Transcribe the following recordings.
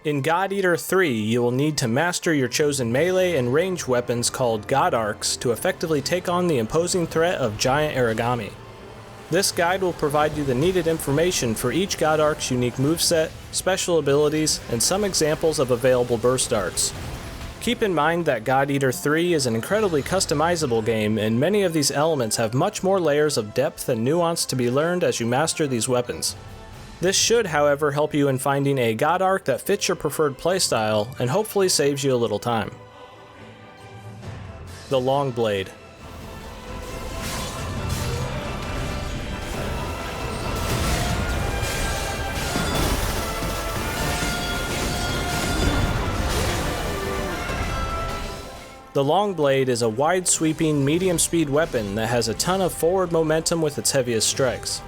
In God Eater 3, you will need to master your chosen melee and range weapons called God Arcs to effectively take on the imposing threat of giant origami. This guide will provide you the needed information for each God Arc's unique moveset, special abilities, and some examples of available burst arts. Keep in mind that God Eater 3 is an incredibly customizable game, and many of these elements have much more layers of depth and nuance to be learned as you master these weapons. This should, however, help you in finding a God Arc that fits your preferred playstyle and hopefully saves you a little time. The Long Blade. The Long Blade is a wide-sweeping, medium-speed weapon that has a ton of forward momentum with its heaviest strikes.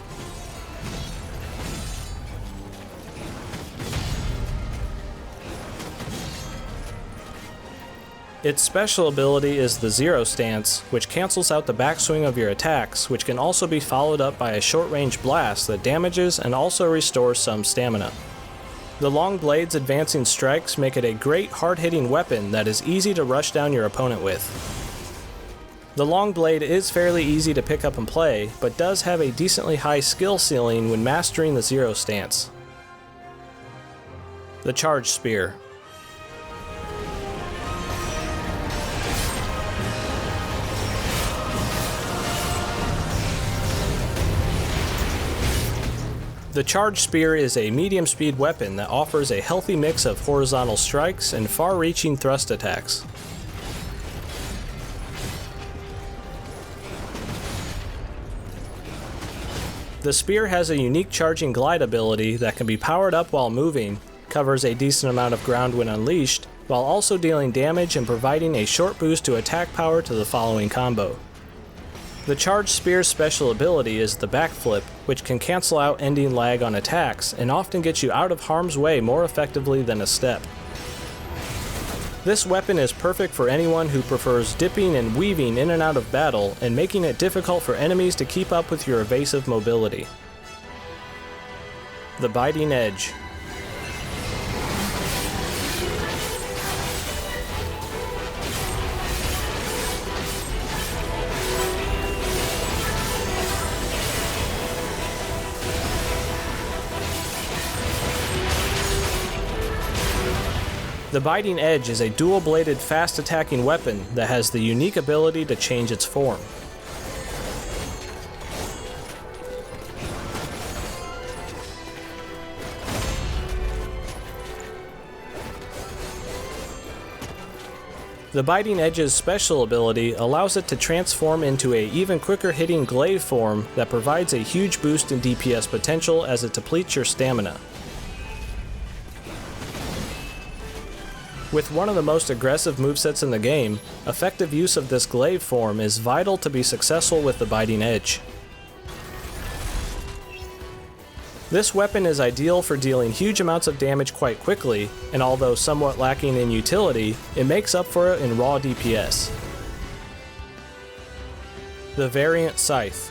Its special ability is the Zero Stance, which cancels out the backswing of your attacks, which can also be followed up by a short-range blast that damages and also restores some stamina. The Long Blade's advancing strikes make it a great hard-hitting weapon that is easy to rush down your opponent with. The Long Blade is fairly easy to pick up and play, but does have a decently high skill ceiling when mastering the Zero Stance. The Charge Spear. The Charge Spear is a medium-speed weapon that offers a healthy mix of horizontal strikes and far-reaching thrust attacks. The spear has a unique charging glide ability that can be powered up while moving, covers a decent amount of ground when unleashed, while also dealing damage and providing a short boost to attack power to the following combo. The Charge Spear's special ability is the Backflip, which can cancel out ending lag on attacks and often gets you out of harm's way more effectively than a step. This weapon is perfect for anyone who prefers dipping and weaving in and out of battle and making it difficult for enemies to keep up with your evasive mobility. The Biting Edge. The Biting Edge is a dual-bladed fast-attacking weapon that has the unique ability to change its form. The Biting Edge's special ability allows it to transform into an even quicker hitting glaive form that provides a huge boost in DPS potential as it depletes your stamina. With one of the most aggressive movesets in the game, effective use of this glaive form is vital to be successful with the Biting Edge. This weapon is ideal for dealing huge amounts of damage quite quickly, and although somewhat lacking in utility, it makes up for it in raw DPS. The Variant Scythe.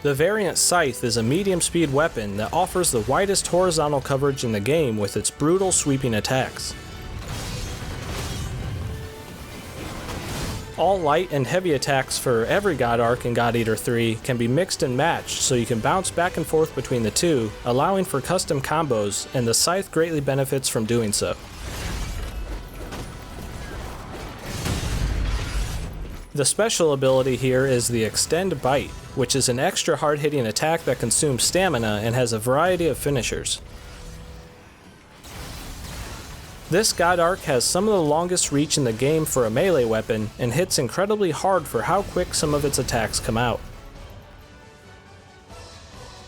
The Variant Scythe is a medium-speed weapon that offers the widest horizontal coverage in the game with its brutal sweeping attacks. All light and heavy attacks for every God Arc in God Eater 3 can be mixed and matched so you can bounce back and forth between the two, allowing for custom combos, and the Scythe greatly benefits from doing so. The special ability here is the Extend Bite, which is an extra hard-hitting attack that consumes stamina and has a variety of finishers. This God Arc has some of the longest reach in the game for a melee weapon and hits incredibly hard for how quick some of its attacks come out.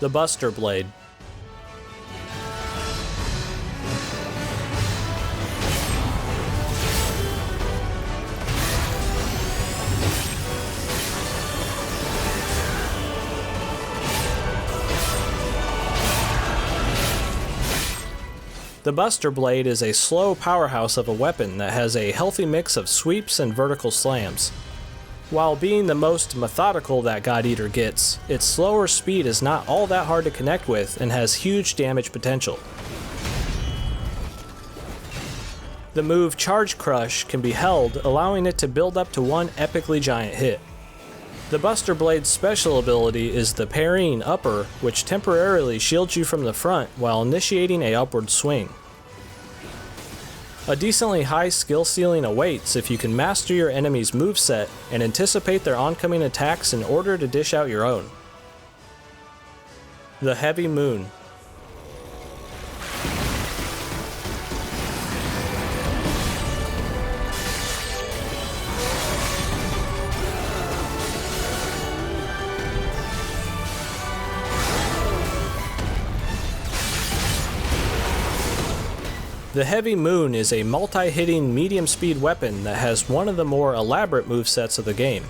The Buster Blade. The The Buster Blade is a slow powerhouse of a weapon that has a healthy mix of sweeps and vertical slams. While being the most methodical that God Eater gets, its slower speed is not all that hard to connect with and has huge damage potential. The move Charge Crush can be held, allowing it to build up to one epically giant hit. The Buster Blade's special ability is the Parrying Upper, which temporarily shields you from the front while initiating a upward swing. A decently high skill ceiling awaits if you can master your enemy's moveset and anticipate their oncoming attacks in order to dish out your own. The Heavy Moon. The Heavy Moon is a multi-hitting medium-speed weapon that has one of the more elaborate movesets of the game.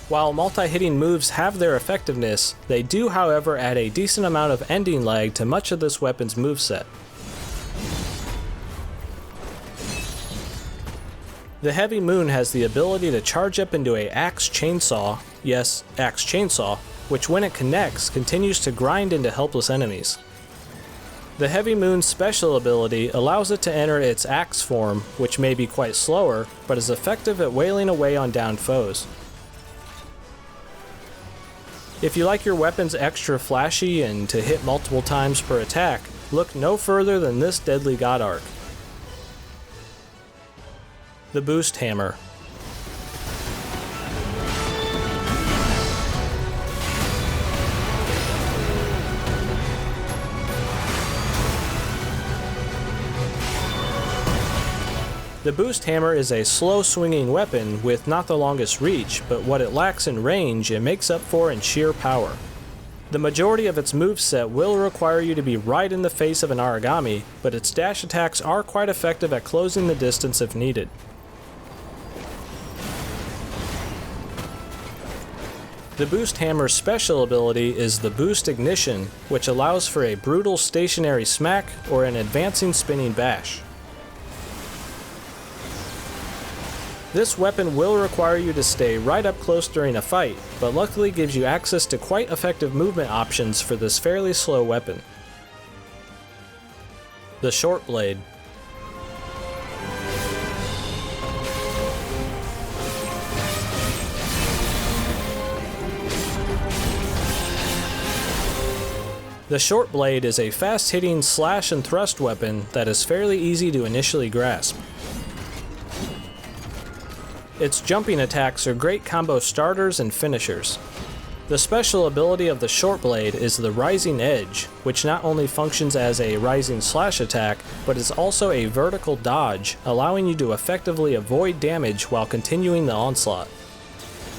While multi-hitting moves have their effectiveness, they do however add a decent amount of ending lag to much of this weapon's moveset. The Heavy Moon has the ability to charge up into a Axe Chainsaw, yes, Axe Chainsaw, which when it connects continues to grind into helpless enemies. The Heavy Moon's special ability allows it to enter its axe form, which may be quite slower, but is effective at wailing away on downed foes. If you like your weapons extra flashy and to hit multiple times per attack, look no further than this deadly God Arc. The Boost Hammer. The Boost Hammer is a slow-swinging weapon with not the longest reach, but what it lacks in range it makes up for in sheer power. The majority of its moveset will require you to be right in the face of an origami, but its dash attacks are quite effective at closing the distance if needed. The Boost Hammer's special ability is the Boost Ignition, which allows for a brutal stationary smack or an advancing spinning bash. This weapon will require you to stay right up close during a fight, but luckily gives you access to quite effective movement options for this fairly slow weapon. The Short Blade. The Short Blade is a fast-hitting slash and thrust weapon that is fairly easy to initially grasp. Its jumping attacks are great combo starters and finishers. The special ability of the Short Blade is the Rising Edge, which not only functions as a rising slash attack, but is also a vertical dodge, allowing you to effectively avoid damage while continuing the onslaught.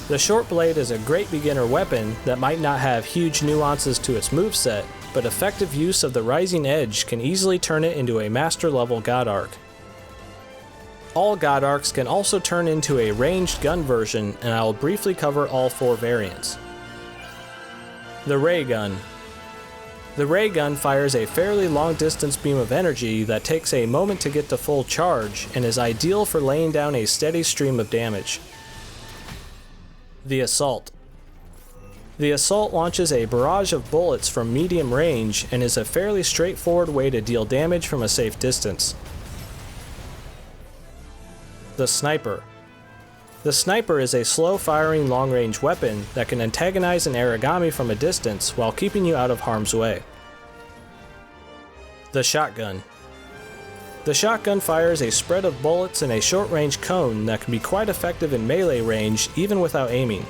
The Short Blade is a great beginner weapon that might not have huge nuances to its moveset, but effective use of the Rising Edge can easily turn it into a master level God Arc. All God Arcs can also turn into a ranged gun version, and I will briefly cover all 4 variants. The Ray Gun. The Ray Gun fires a fairly long distance beam of energy that takes a moment to get to full charge and is ideal for laying down a steady stream of damage. The Assault. The Assault launches a barrage of bullets from medium range and is a fairly straightforward way to deal damage from a safe distance. The Sniper. The Sniper is a slow-firing long-range weapon that can antagonize an origami from a distance while keeping you out of harm's way. The Shotgun. The Shotgun fires a spread of bullets in a short-range cone that can be quite effective in melee range even without aiming.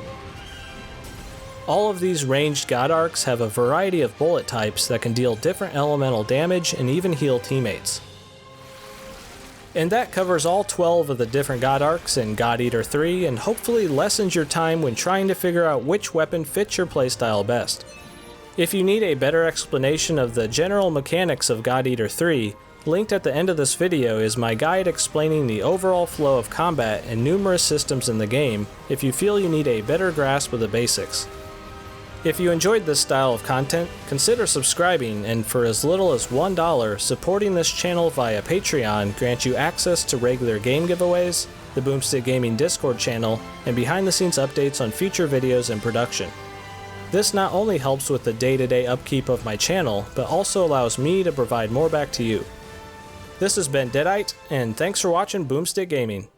All of these ranged God Arcs have a variety of bullet types that can deal different elemental damage and even heal teammates. And that covers all 12 of the different God Arcs in God Eater 3 and hopefully lessens your time when trying to figure out which weapon fits your playstyle best. If you need a better explanation of the general mechanics of God Eater 3, linked at the end of this video is my guide explaining the overall flow of combat and numerous systems in the game if you feel you need a better grasp of the basics. If you enjoyed this style of content, consider subscribing, and for as little as $1, supporting this channel via Patreon grants you access to regular game giveaways, the Boomstick Gaming Discord channel, and behind-the-scenes updates on future videos and production. This not only helps with the day-to-day upkeep of my channel, but also allows me to provide more back to you. This has been Deadite, and thanks for watching Boomstick Gaming.